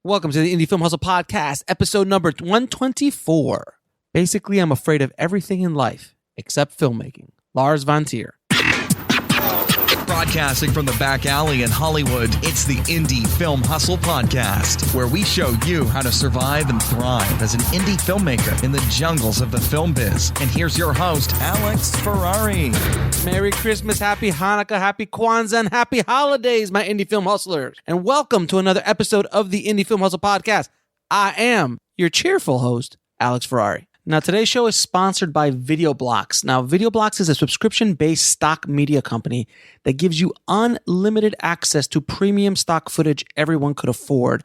Welcome to the Indie Film Hustle Podcast, episode number 124. Basically, I'm afraid of everything in life except filmmaking. Lars von Trier. Broadcasting from the back alley in Hollywood, it's the Indie Film Hustle Podcast, where we show you how to survive and thrive as an indie filmmaker in the jungles of the film biz. And here's your host, Alex Ferrari. Merry Christmas, Happy Hanukkah, Happy Kwanzaa, and Happy Holidays, my Indie Film Hustlers. And welcome to another episode of the Indie Film Hustle Podcast. I am your cheerful host, Alex Ferrari. Now, today's show is sponsored by VideoBlocks. Now, VideoBlocks is a subscription-based stock media company that gives you unlimited access to premium stock footage everyone could afford.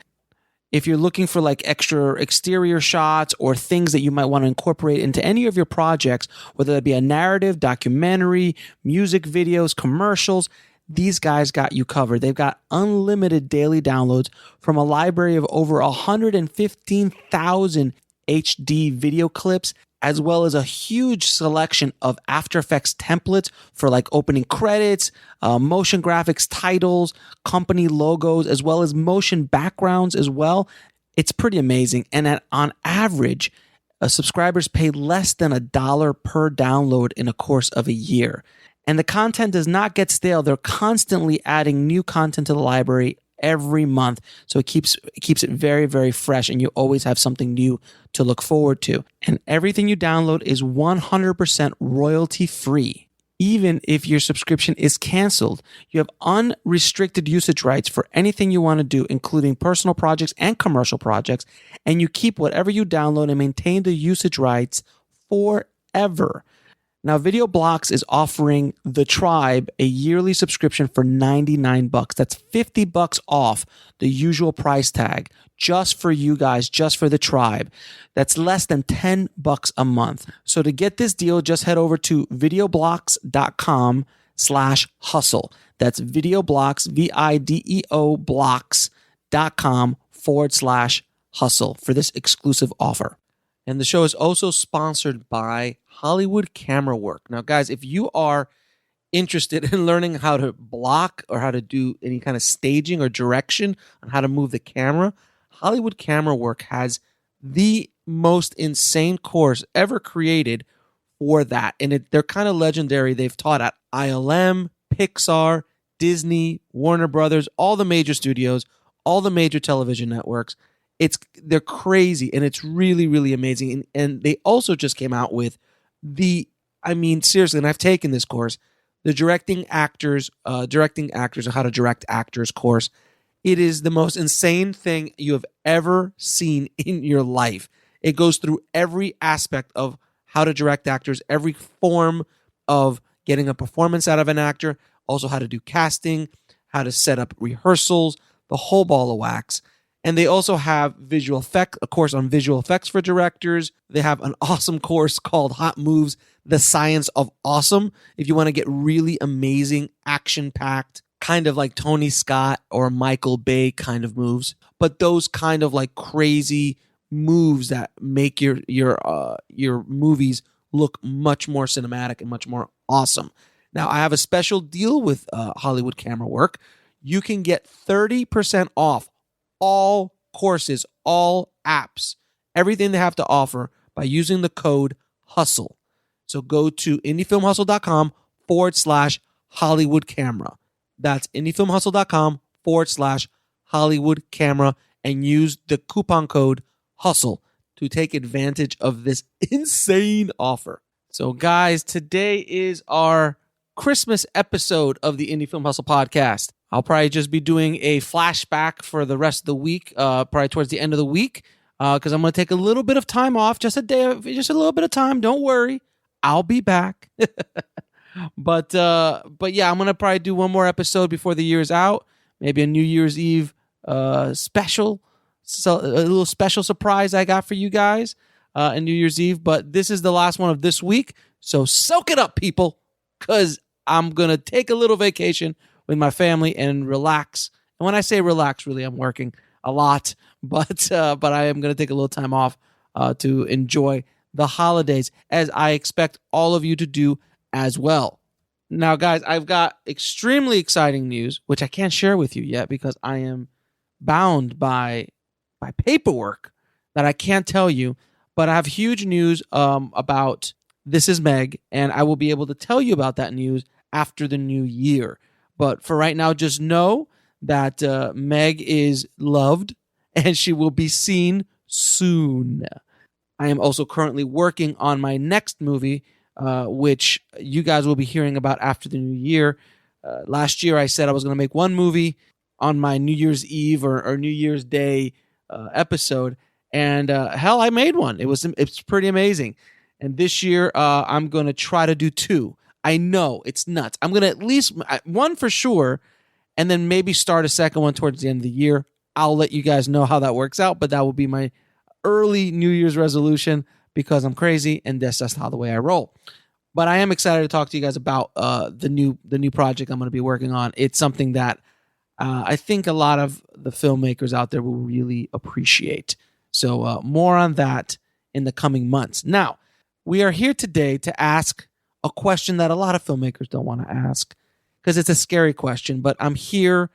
If you're looking for like extra exterior shots or things that you might want to incorporate into any of your projects, whether that be a narrative, documentary, music videos, commercials, these guys got you covered. They've got unlimited daily downloads from a library of over 115,000 HD video clips, as well as a huge selection of After Effects templates for like opening credits, motion graphics titles, company logos, as well as motion backgrounds as well. It's pretty amazing. And on average, subscribers pay less than $1 per download in a course of a year. And the content does not get stale. They're constantly adding new content to the library every month. So it keeps it very, very fresh, and you always have something new to look forward to. And everything you download is 100% royalty free. Even if your subscription is canceled, you have unrestricted usage rights for anything you want to do, including personal projects and commercial projects. And you keep whatever you download and maintain the usage rights forever. Now, VideoBlocks is offering The Tribe a yearly subscription for $99. That's $50 off the usual price tag, just for you guys, just for The Tribe. That's less than $10 a month. So to get this deal, just head over to videoblocks.com/hustle. That's VideoBlocks, VIDEO blocks.com/hustle for this exclusive offer. And the show is also sponsored by Hollywood Camera Work. Now, guys, if you are interested in learning how to block or how to do any kind of staging or direction on how to move the camera, Hollywood Camera Work has the most insane course ever created for that. And they're kind of legendary. They've taught at ILM, Pixar, Disney, Warner Brothers, all the major studios, all the major television networks. They're crazy, and it's really, really amazing. And they also just came out with seriously, and I've taken this course, the directing actors and how to direct actors course. It is the most insane thing you have ever seen in your life. It goes through every aspect of how to direct actors, every form of getting a performance out of an actor, also how to do casting, how to set up rehearsals, the whole ball of wax. And they also have a course on visual effects for directors. They have an awesome course called Hot Moves, The Science of Awesome. If you want to get really amazing, action-packed, kind of like Tony Scott or Michael Bay kind of moves, but those kind of like crazy moves that make your movies look much more cinematic and much more awesome. Now, I have a special deal with Hollywood Camera Work. You can get 30% off all courses, all apps, everything they have to offer by using the code HUSTLE. So go to indiefilmhustle.com/Hollywood Camera. That's indiefilmhustle.com/Hollywood Camera and use the coupon code HUSTLE to take advantage of this insane offer. So guys, today is our Christmas episode of the Indie Film Hustle Podcast. I'll probably just be doing a flashback for the rest of the week, probably towards the end of the week, because I'm going to take a little bit of time off, just a little bit of time. Don't worry, I'll be back. But yeah, I'm going to probably do one more episode before the year's out, maybe a New Year's Eve special, so a little special surprise I got for you guys on New Year's Eve. But this is the last one of this week, so soak it up, people, because I'm going to take a little vacation with my family and relax. And when I say relax, really, I'm working a lot, but I am going to take a little time off to enjoy the holidays, as I expect all of you to do as well. Now, guys, I've got extremely exciting news, which I can't share with you yet because I am bound by paperwork that I can't tell you, but I have huge news about This Is Meg, and I will be able to tell you about that news after the new year. But for right now, just know that Meg is loved and she will be seen soon. I am also currently working on my next movie, which you guys will be hearing about after the new year. Last year, I said I was going to make one movie on my New Year's Eve or New Year's Day episode, and hell, I made one. It's pretty amazing. And this year, I'm going to try to do two. I know it's nuts. I'm going to at least one for sure, and then maybe start a second one towards the end of the year. I'll let you guys know how that works out, but that will be my early New Year's resolution because I'm crazy and that's just how the way I roll. But I am excited to talk to you guys about the new project I'm going to be working on. It's something that I think a lot of the filmmakers out there will really appreciate. So more on that in the coming months. Now, we are here today to ask a question that a lot of filmmakers don't want to ask because it's a scary question, but I'm here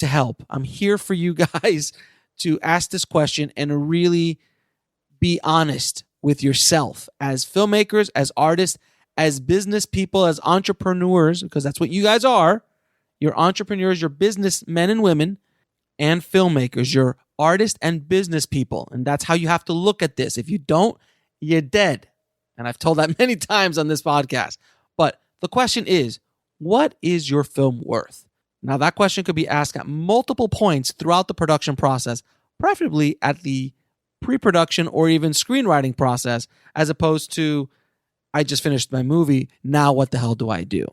to help. I'm here for you guys to ask this question and really be honest with yourself as filmmakers, as artists, as business people, as entrepreneurs, because that's what you guys are. You're entrepreneurs, you're businessmen and women, and filmmakers. You're artists and business people, and that's how you have to look at this. If you don't, you're dead. And I've told that many times on this podcast. But the question is, what is your film worth? Now, that question could be asked at multiple points throughout the production process, preferably at the pre-production or even screenwriting process, as opposed to, I just finished my movie, now what the hell do I do?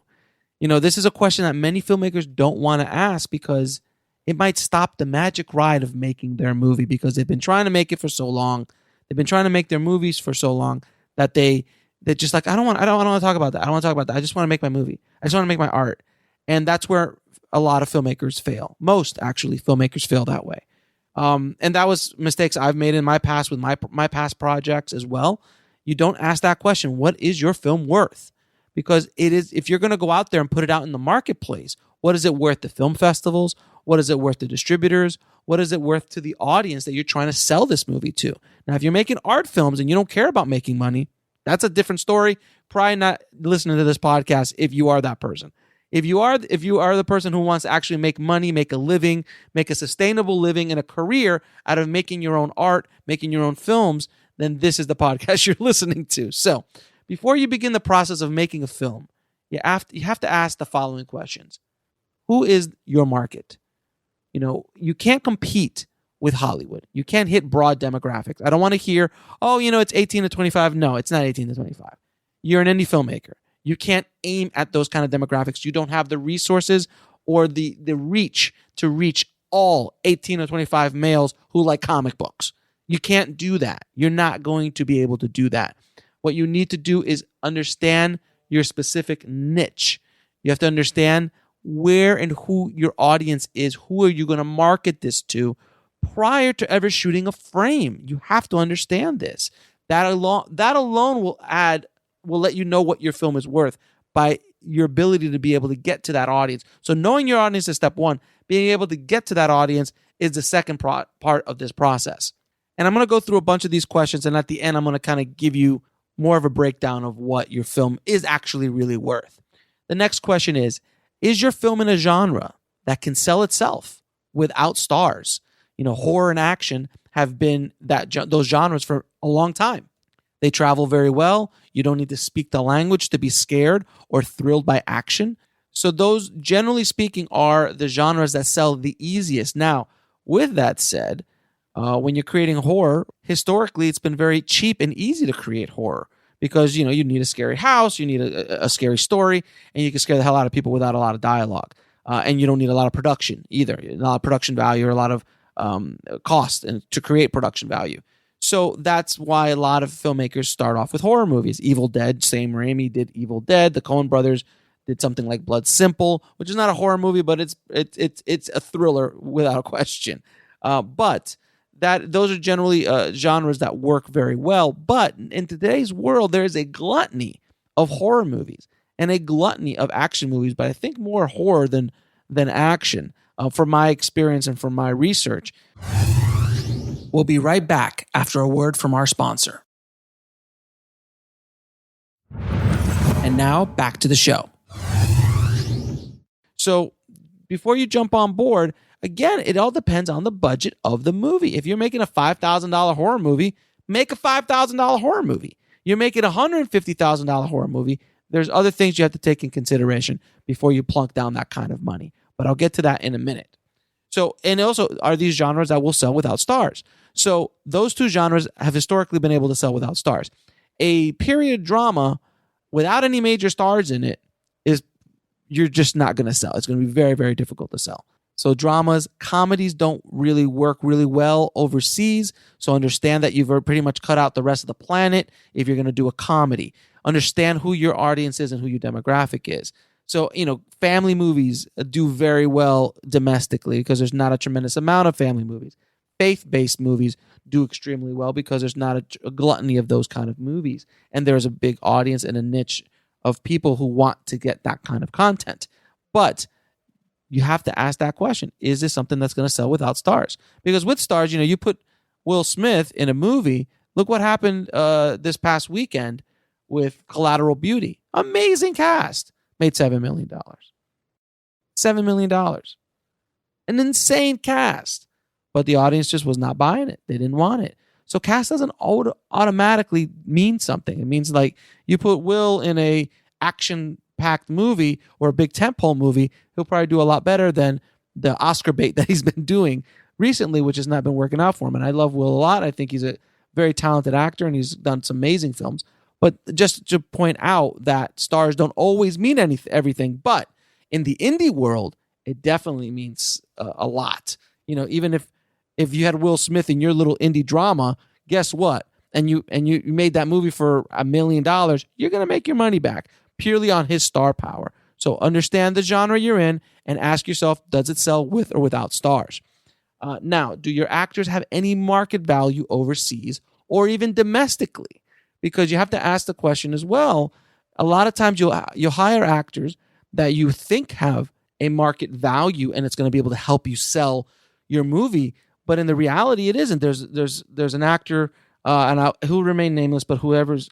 You know, this is a question that many filmmakers don't want to ask because it might stop the magic ride of making their movie because they've been trying to make it for so long. They've been trying to make their movies for so long that they're just like, I don't want to talk about that. I don't want to talk about that. I just want to make my movie. I just want to make my art. And that's where a lot of filmmakers fail. Most actually filmmakers fail that way. And that was mistakes I've made in my past with my past projects as well. You don't ask that question. What is your film worth? Because it is, if you're going to go out there and put it out in the marketplace, what is it worth to film festivals? What is it worth to distributors? What is it worth to the audience that you're trying to sell this movie to? Now, if you're making art films and you don't care about making money, that's a different story. Probably not listening to this podcast if you are that person. If you are the person who wants to actually make money, make a living, make a sustainable living and a career out of making your own art, making your own films, then this is the podcast you're listening to. So before you begin the process of making a film, you have to ask the following questions. Who is your market? You know, you can't compete with Hollywood. You can't hit broad demographics. I don't want to hear, it's 18 to 25. No, it's not 18 to 25. You're an indie filmmaker. You can't aim at those kind of demographics. You don't have the resources or the reach to reach all 18 to 25 males who like comic books. You can't do that. You're not going to be able to do that. What you need to do is understand your specific niche. You have to understand where and who your audience is. Who are you going to market this to prior to ever shooting a frame? You have to understand this. That alone will let you know what your film is worth by your ability to be able to get to that audience. So knowing your audience is step one. Being able to get to that audience is the second part of this process. And I'm going to go through a bunch of these questions, and at the end, I'm going to kind of give you more of a breakdown of what your film is actually really worth. The next question is your film in a genre that can sell itself without stars? You know, horror and action have been those genres for a long time. They travel very well. You don't need to speak the language to be scared or thrilled by action. So those, generally speaking, are the genres that sell the easiest. Now, with that said, when you're creating horror, historically, it's been very cheap and easy to create horror because, you need a scary house, you need a scary story, and you can scare the hell out of people without a lot of dialogue. And you don't need a lot of production either, a lot of production value or a lot of cost to create production value. So that's why a lot of filmmakers start off with horror movies. Evil Dead, Sam Raimi did Evil Dead. The Coen brothers did something like Blood Simple, which is not a horror movie, but it's a thriller without a question. But those are generally genres that work very well. But in today's world, there is a gluttony of horror movies and a gluttony of action movies. But I think more horror than action, from my experience and from my research. We'll be right back after a word from our sponsor. And now back to the show. So before you jump on board, again, it all depends on the budget of the movie. If you're making a $5,000 horror movie, make a $5,000 horror movie. You're making a $150,000 horror movie. There's other things you have to take in consideration before you plunk down that kind of money. But I'll get to that in a minute. So, and also, are these genres that will sell without stars? So those two genres have historically been able to sell without stars. A period drama without any major stars in it is, you're just not going to sell. It's going to be very, very difficult to sell. So dramas, comedies don't really work really well overseas. So understand that you've pretty much cut out the rest of the planet if you're going to do a comedy. Understand who your audience is and who your demographic is. So, family movies do very well domestically because there's not a tremendous amount of family movies. Faith-based movies do extremely well because there's not a gluttony of those kind of movies. And there's a big audience and a niche of people who want to get that kind of content. But you have to ask that question. Is this something that's going to sell without stars? Because with stars, you put Will Smith in a movie. Look what happened this past weekend with Collateral Beauty. Amazing cast. Made $7 million. $7 million. An insane cast. But the audience just was not buying it. They didn't want it. So cast doesn't automatically mean something. It means like you put Will in a action-packed movie or a big tentpole movie, he'll probably do a lot better than the Oscar bait that he's been doing recently, which has not been working out for him. And I love Will a lot. I think he's a very talented actor, and he's done some amazing films. But just to point out that stars don't always mean everything. But in the indie world, it definitely means a lot. Even if you had Will Smith in your little indie drama, guess what? And you made that movie for $1 million, you're going to make your money back purely on his star power. So understand the genre you're in and ask yourself, does it sell with or without stars? Now, do your actors have any market value overseas or even domestically? Because you have to ask the question as well. A lot of times you'll hire actors that you think have a market value and it's going to be able to help you sell your movie. But in the reality, it isn't. There's an actor, who'll remain nameless, but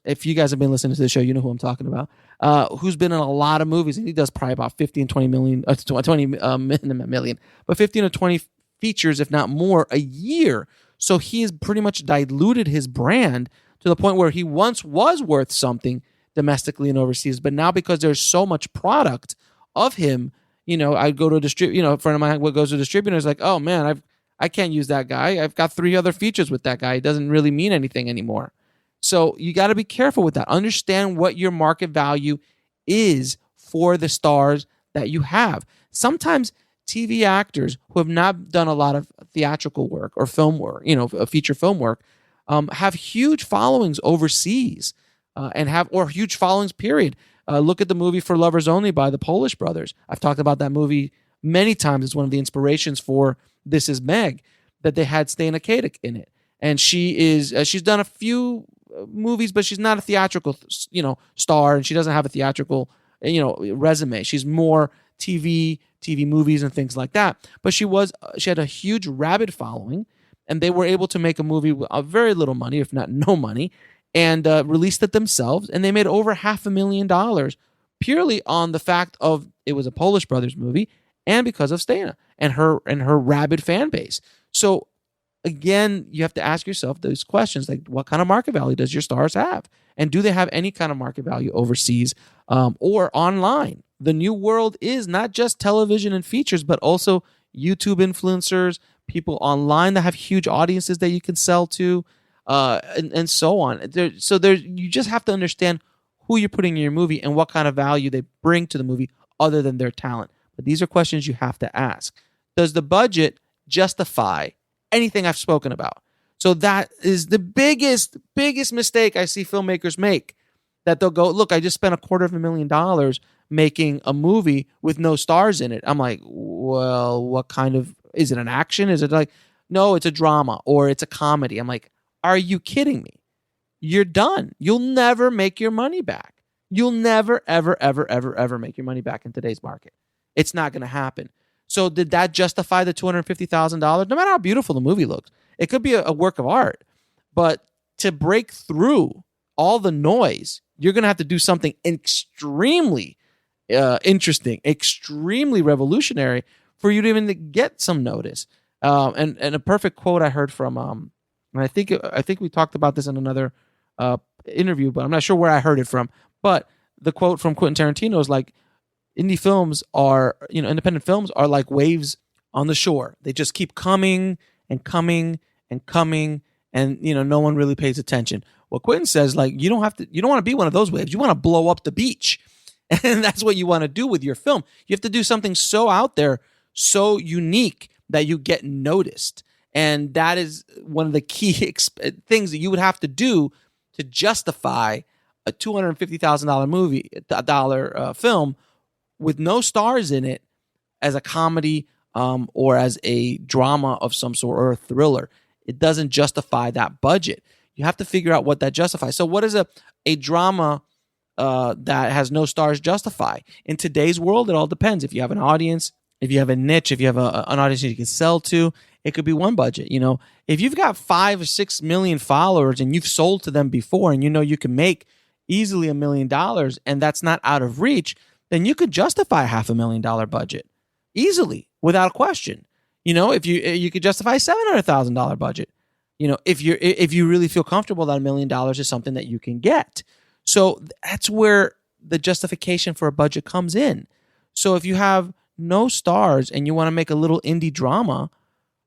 if you guys have been listening to the show, you know who I'm talking about, who's been in a lot of movies, and he does probably about 15, 20 million, 20 million, but 15 or 20 features, if not more, a year. So he has pretty much diluted his brand to the point where he once was worth something domestically and overseas, but now because there's so much product of him, I go to a friend of mine goes to a distributor, is like, oh man, I can't use that guy. I've got 3 other features with that guy. It doesn't really mean anything anymore. So you got to be careful with that. Understand what your market value is for the stars that you have. Sometimes TV actors who have not done a lot of theatrical work or film work, feature film work, have huge followings overseas or huge followings, period. Look at the movie For Lovers Only by the Polish brothers. I've talked about that movie many times. It's one of the inspirations for This Is Meg, that they had Stana Katic in it. And she's done a few movies, but she's not a theatrical, star, and she doesn't have a theatrical, resume. She's more TV movies and things like that. But she had a huge rabid following, and they were able to make a movie with very little money, if not no money, and released it themselves. And they made over $500,000 purely on the fact of it was a Polish brothers movie, and because of Stana and her rabid fan base. So again, you have to ask yourself those questions, like what kind of market value does your stars have? And do they have any kind of market value overseas or online? The new world is not just television and features, but also YouTube influencers, people online that have huge audiences that you can sell to, and so on. You just have to understand who you're putting in your movie and what kind of value they bring to the movie other than their talent. But these are questions you have to ask. Does the budget justify anything I've spoken about? So that is the biggest mistake I see filmmakers make, that they'll go, look, I just spent $250,000 making a movie with no stars in it. I'm like, well, what kind of, is it an action? Is it like, no, it's a drama or it's a comedy. I'm like, are you kidding me? You're done. You'll never make your money back. You'll never, ever, ever, ever, ever make your money back in today's market. It's not going to happen. So did that justify the $250,000? No matter how beautiful the movie looks, It could be a work of art, but to break through all the noise, you're going to have to do something extremely interesting, extremely revolutionary for you to even get some notice. And a perfect quote I heard from, and I think we talked about this in another interview, but I'm not sure where I heard it from. But the quote from Quentin Tarantino is like, independent films are like waves on the shore. They just keep coming and coming and coming, and no one really pays attention. Well, Quentin says, like, you don't want to be one of those waves. You want to blow up the beach. And that's what you want to do with your film. You have to do something so out there, so unique that you get noticed. And that is one of the key things that you would have to do to justify a $250,000 film with no stars in it as a comedy or as a drama of some sort or a thriller. It doesn't justify that budget. You have to figure out what that justifies. So what does a drama that has no stars justify? In today's world, it all depends. If you have an audience, if you have a niche, if you have an audience you can sell to, it could be one budget. If you've got 5 or 6 million followers and you've sold to them before, and you can make easily $1 million, and that's not out of reach, then you could justify $500,000 budget easily, without question. If you could justify a $700,000 budget. If you really feel comfortable that $1 million is something that you can get. So that's where the justification for a budget comes in. So if you have no stars and you want to make a little indie drama,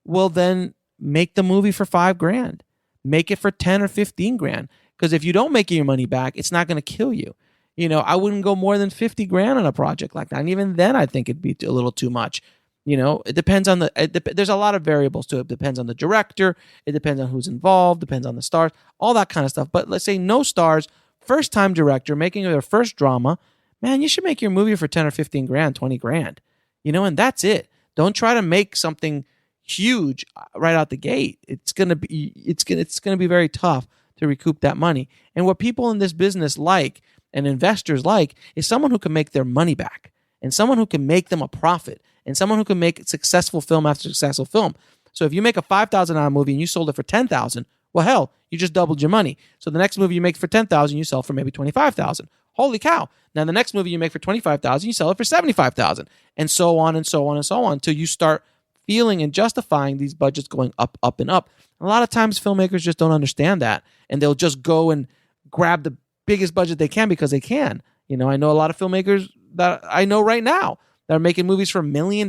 well, then make the movie for $5,000. Make it for 10 or 15 grand. Because if you don't make your money back, it's not going to kill you. I wouldn't go more than 50 grand on a project like that. And even then, I think it'd be a little too much. It depends on there's a lot of variables to it. It depends on the director. It depends on who's involved. Depends on the stars, all that kind of stuff. But let's say no stars, first time director making their first drama, man, you should make your movie for 10 or 15 grand, 20 grand, and that's it. Don't try to make something huge right out the gate. It's going to be very tough to recoup that money. And what people in this business like and investors like is someone who can make their money back and someone who can make them a profit and someone who can make successful film after successful film. So if you make a $5,000 movie and you sold it for $10,000, well, hell, you just doubled your money. So the next movie you make for $10,000, you sell for maybe $25,000. Holy cow. Now the next movie you make for $25,000, you sell it for $75,000, and so on and so on and so on until you start feeling and justifying these budgets going up, up, and up. A lot of times filmmakers just don't understand that, and they'll just go and grab the biggest budget they can because they can. I know a lot of filmmakers that I know right now that are making movies for $1 million,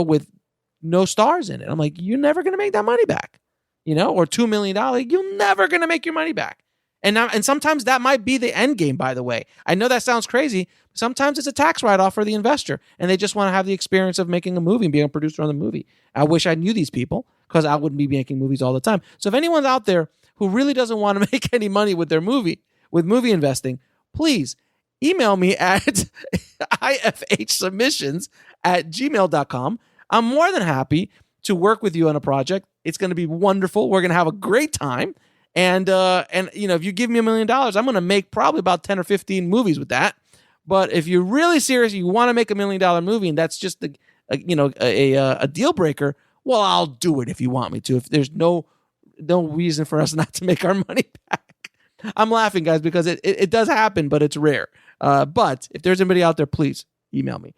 with no stars in it. I'm like, you're never going to make that money back, or $2 million. You're never going to make your money back. And sometimes that might be the end game, by the way. I know that sounds crazy. Sometimes it's a tax write-off for the investor, and they just want to have the experience of making a movie and being a producer on the movie. I wish I knew these people because I wouldn't be making movies all the time. So if anyone's out there who really doesn't want to make any money with their movie, with movie investing, please email me at ifhsubmissions@gmail.com. I'm more than happy to work with you on a project. It's going to be wonderful. We're going to have a great time. And if you give me $1 million, I'm going to make probably about 10 or 15 movies with that. But if you're really serious, you want to make $1 million movie, and that's just a deal breaker, well, I'll do it if you want me to. If there's no reason for us not to make our money back. I'm laughing, guys, because it does happen, but it's rare. But if there's anybody out there, please email me.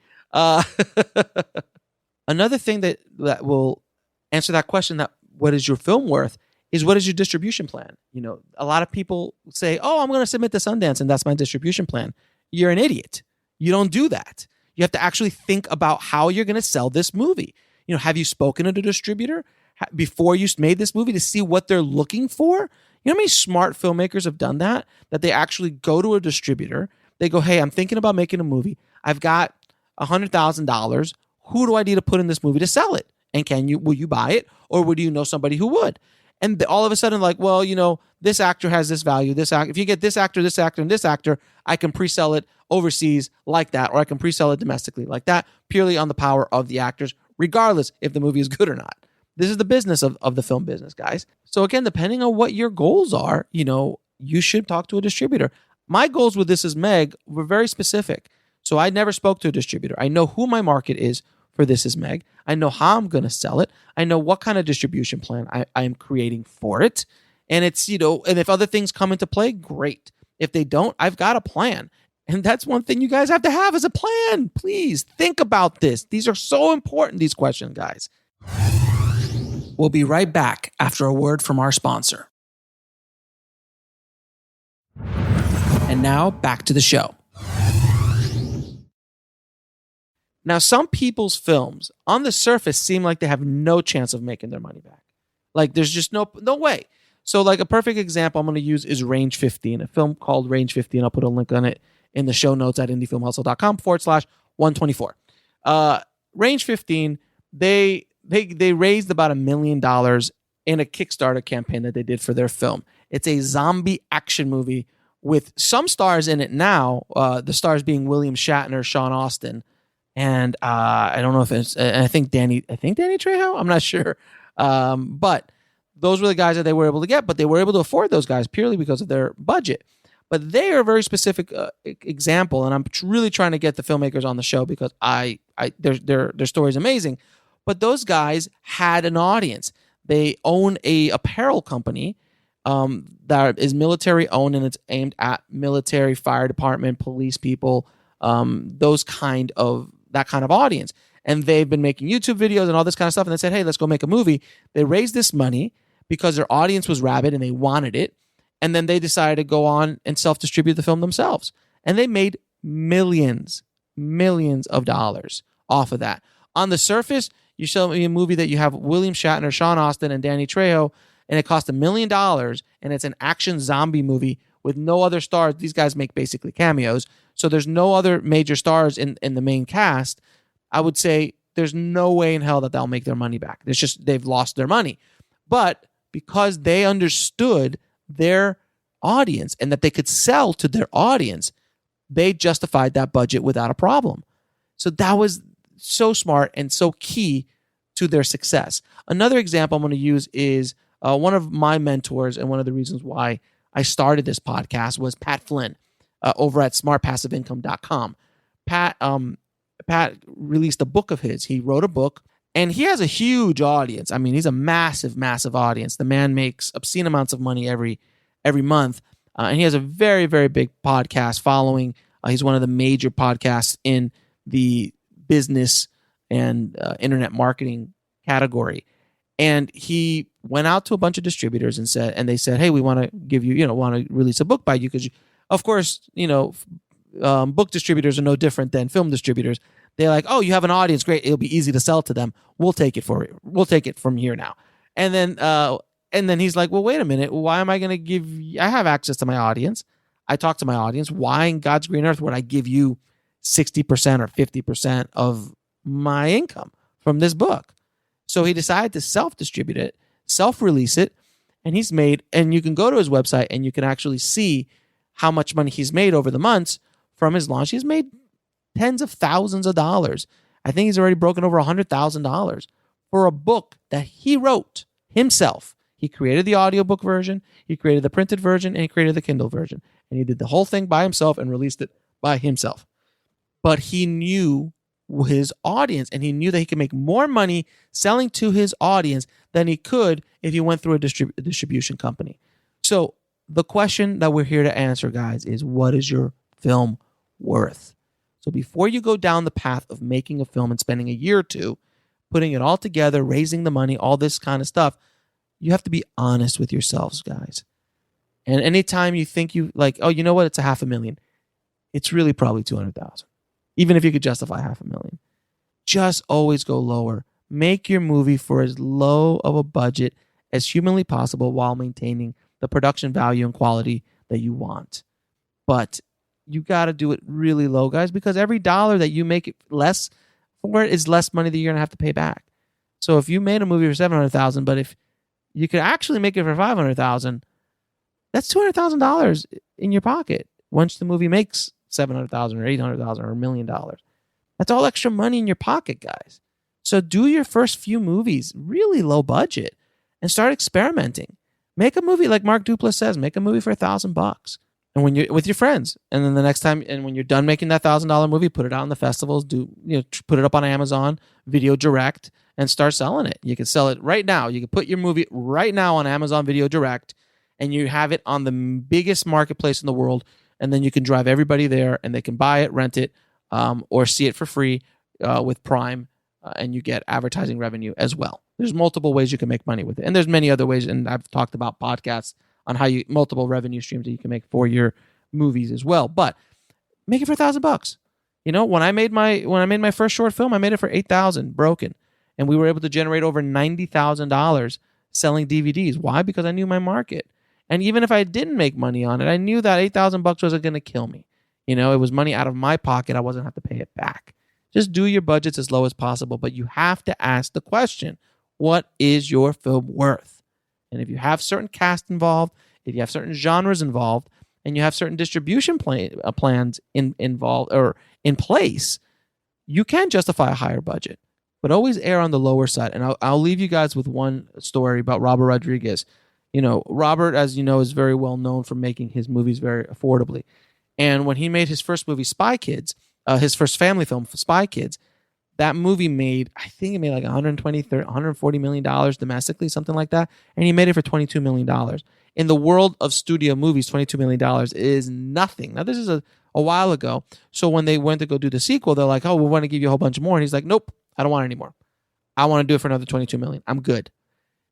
Another thing that will answer that question, that what is your film worth, is what is your distribution plan? A lot of people say, oh, I'm going to submit to Sundance and that's my distribution plan. You're an idiot. You don't do that. You have to actually think about how you're going to sell this movie. Have you spoken to the distributor before you made this movie to see what they're looking for? You know how many smart filmmakers have done that? That they actually go to a distributor. They go, hey, I'm thinking about making a movie. I've got $100,000. Who do I need to put in this movie to sell it? And will you buy it? Or would you know somebody who would? And all of a sudden, like, well, this actor has this value. If you get this actor, and this actor, I can pre-sell it overseas like that, or I can pre-sell it domestically like that, purely on the power of the actors, regardless if the movie is good or not. This is the business of the film business, guys. So again, depending on what your goals are, you should talk to a distributor. My goals with This Is Meg were very specific. So I never spoke to a distributor. I know who my market is for This Is Meg. I know how I'm going to sell it. I know what kind of distribution plan I am creating for it. And it's, and if other things come into play, great. If they don't, I've got a plan. And that's one thing you guys have to have is a plan. Please think about this. These are so important, these questions, guys. We'll be right back after a word from our sponsor. And now back to the show. Now, some people's films on the surface seem like they have no chance of making their money back. Like there's just no way. So like a perfect example I'm going to use is Range 15, a film called Range 15. I'll put a link on it in the show notes at indiefilmhustle.com/124. Range 15, they raised about $1 million in a Kickstarter campaign that they did for their film. It's a zombie action movie with some stars in it now, the stars being William Shatner, Sean Astin, and I don't know if it's, I think Danny Trejo, I'm not sure. But those were the guys that they were able to get, but they were able to afford those guys purely because of their budget. But they are a very specific example, and I'm really trying to get the filmmakers on the show because their story is amazing. But those guys had an audience. They own a apparel company that is military owned, and it's aimed at military, fire department, police people, that kind of audience. And they've been making YouTube videos and all this kind of stuff. And they said, hey, let's go make a movie. They raised this money because their audience was rabid and they wanted it. And then they decided to go on and self-distribute the film themselves. And they made millions of dollars off of that. On the surface, you show me a movie that you have William Shatner, Sean Astin, and Danny Trejo, and it cost $1 million, and it's an action zombie movie with no other stars. These guys make basically cameos. So there's no other major stars in the main cast. I would say there's no way in hell that they'll make their money back. It's just they've lost their money. But because they understood their audience and that they could sell to their audience, they justified that budget without a problem. So that was so smart and so key to their success. Another example I'm going to use is one of my mentors, and one of the reasons why I started this podcast was Pat Flynn over at smartpassiveincome.com. Pat released a book of his. He wrote a book, and he has a huge audience. I mean, he's a massive audience. The man makes obscene amounts of money every month, and he has a very, very big podcast following. He's one of the major podcasts in the business and internet marketing category. And he went out to a bunch of distributors and they said, hey, we want to give you, want to release a book by you. Because, of course, book distributors are no different than film distributors. They're like, oh, you have an audience. Great. It'll be easy to sell to them. We'll take it for you. We'll take it from here now. And then he's like, well, wait a minute. Why am I going to give you, I have access to my audience. I talk to my audience. Why in God's green earth would I give you 60% or 50% of my income from this book? So he decided to self-distribute it, self-release it, and you can go to his website and you can actually see how much money he's made over the months from his launch. He's made tens of thousands of dollars. I think he's already broken over $100,000 for a book that he wrote himself. He created the audiobook version, he created the printed version, and he created the Kindle version. And he did the whole thing by himself and released it by himself. But he knew his audience, and he knew that he could make more money selling to his audience than he could if he went through a distribution company. So the question that we're here to answer, guys, is what is your film worth? So before you go down the path of making a film and spending a year or two, putting it all together, raising the money, all this kind of stuff, you have to be honest with yourselves, guys. And anytime you think you like, oh, you know what, it's $500,000, it's really probably $200,000. Even if you could justify $500,000, just always go lower. Make your movie for as low of a budget as humanly possible while maintaining the production value and quality that you want. But you got to do it really low, guys, because every dollar that you make it less for it is less money that you're going to have to pay back. So if you made a movie for $700,000, but if you could actually make it for $500,000, that's $200,000 in your pocket once the movie makes $700,000 or $800,000 or $1 million. That's all extra money in your pocket, guys. So do your first few movies really low budget and start experimenting. Make a movie like Mark Duplass says. Make a movie for $1,000. and when you're with your friends, and then the next time, and when you're done making that $1,000 movie, put it out in the festivals, put it up on Amazon Video Direct, and start selling it. You can sell it right now. You can put your movie right now on Amazon Video Direct, and you have it on the biggest marketplace in the world, and then you can drive everybody there, and they can buy it, rent it, or see it for free with Prime, and you get advertising revenue as well. There's multiple ways you can make money with it, and there's many other ways, and I've talked about podcasts on how you multiple revenue streams that you can make for your movies as well. But make it for $1,000. When I made my first short film, I made it for $8,000 broken, and we were able to generate over $90,000 selling DVDs. Why? Because I knew my market, and even if I didn't make money on it, I knew that $8,000 wasn't going to kill me. It was money out of my pocket. I wasn't have to pay it back. Just do your budgets as low as possible, but you have to ask the question: what is your film worth? And if you have certain cast involved, if you have certain genres involved, and you have certain distribution plans involved or in place, you can justify a higher budget. But always err on the lower side. And I'll leave you guys with one story about Robert Rodriguez. Robert, as you know, is very well known for making his movies very affordably. And when he made his first movie, Spy Kids, his first family film, Spy Kids, that movie made like $140 million domestically, something like that. And he made it for $22 million. In the world of studio movies, $22 million is nothing. Now, this is a while ago. So when they went to go do the sequel, they're like, oh, we want to give you a whole bunch more. And he's like, nope, I don't want it anymore. I want to do it for another $22 million. I'm good.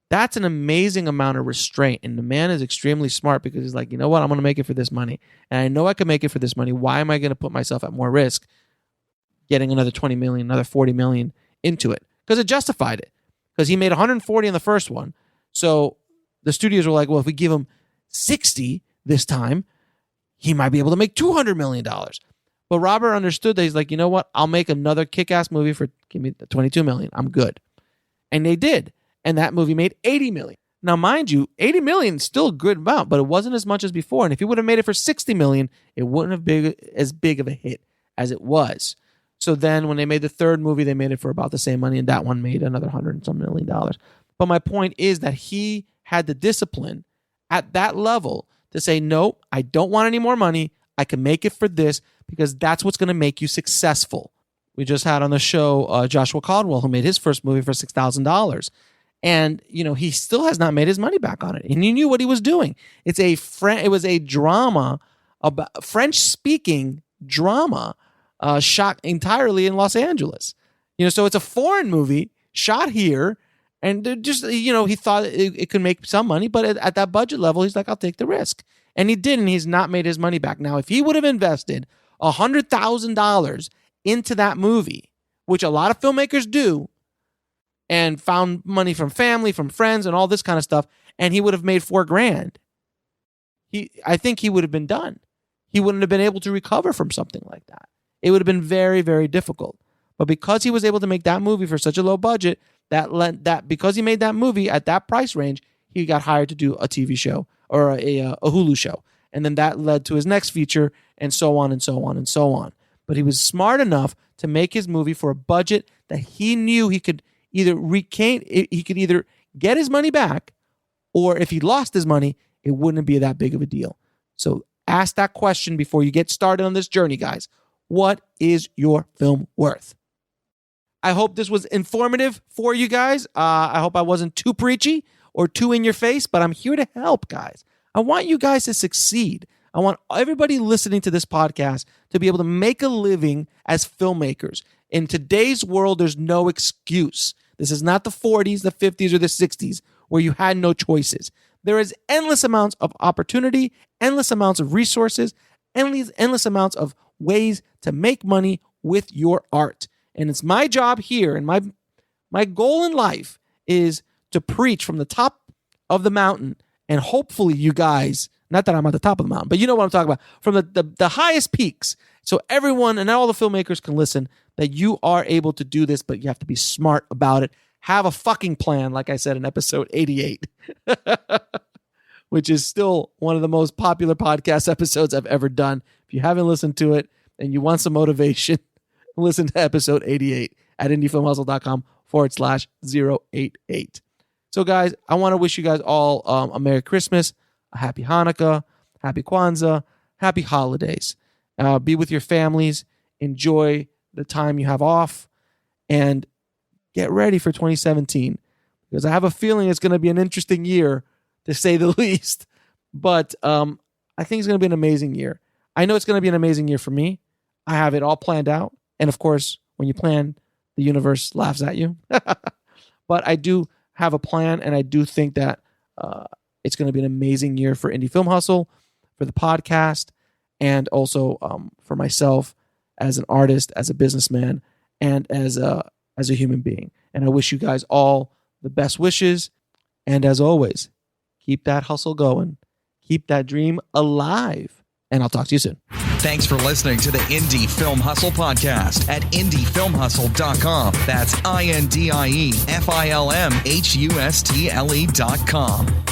That's an amazing amount of restraint. And the man is extremely smart because he's like, you know what? I'm going to make it for this money. And I know I can make it for this money. Why am I going to put myself at more risk getting another 20 million, another 40 million into it? Because it justified it. Because he made 140 in the first one. So the studios were like, well, if we give him 60 this time, he might be able to make $200 million. But Robert understood that. He's like, you know what? I'll make another kick-ass movie for, give me the 22 million. I'm good. And they did. And that movie made 80 million. Now, mind you, 80 million is still a good amount, but it wasn't as much as before. And if he would have made it for 60 million, it wouldn't have been as big of a hit as it was. So then when they made the third movie, they made it for about the same money, and that one made another $100 and some million. But my point is that he had the discipline at that level to say, no, I don't want any more money. I can make it for this because that's what's going to make you successful. We just had on the show Joshua Caldwell, who made his first movie for $6,000. And, he still has not made his money back on it. And he knew what he was doing. It was a drama, about French-speaking drama, shot entirely in Los Angeles. So it's a foreign movie shot here, and just, he thought it could make some money, but at that budget level, he's like, I'll take the risk. And he did, and he's not made his money back. Now, if he would have invested $100,000 into that movie, which a lot of filmmakers do, and found money from family, from friends, and all this kind of stuff, and he would have made $4,000, I think he would have been done. He wouldn't have been able to recover from something like that. It would have been very, very difficult. But because he was able to make that movie for such a low budget, that because he made that movie at that price range, he got hired to do a TV show or a Hulu show. And then that led to his next feature, and so on and so on and so on. But he was smart enough to make his movie for a budget that he knew he could either get his money back, or if he lost his money, it wouldn't be that big of a deal. So ask that question before you get started on this journey, guys. What is your film worth? I hope this was informative for you guys. I hope I wasn't too preachy or too in your face, but I'm here to help, guys. I want you guys to succeed. I want everybody listening to this podcast to be able to make a living as filmmakers. In today's world, there's no excuse. This is not the 40s, the 50s, or the 60s where you had no choices. There is endless amounts of opportunity, endless amounts of resources, endless amounts of ways to make money with your art. And it's my job here, and my goal in life is to preach from the top of the mountain, and hopefully you guys, not that I'm at the top of the mountain, but you know what I'm talking about, from the highest peaks, so everyone and all the filmmakers can listen, that you are able to do this, but you have to be smart about it. Have a fucking plan, like I said in episode 88, which is still one of the most popular podcast episodes I've ever done. If you haven't listened to it and you want some motivation, listen to episode 88 at indiefilmhustle.com/088. So guys, I want to wish you guys all a Merry Christmas, a Happy Hanukkah, Happy Kwanzaa, happy holidays. Be with your families. Enjoy the time you have off. And get ready for 2017. Because I have a feeling it's going to be an interesting year, to say the least. But I think it's going to be an amazing year. I know it's going to be an amazing year for me. I have it all planned out. And of course, when you plan, the universe laughs at you. But I do have a plan, and I do think that it's going to be an amazing year for Indie Film Hustle, for the podcast, and also for myself as an artist, as a businessman, and as a human being. And I wish you guys all the best wishes. And as always, keep that hustle going. Keep that dream alive. And I'll talk to you soon. Thanks for listening to the Indie Film Hustle podcast at indiefilmhustle.com. That's INDIEFILMHUSTLE.com.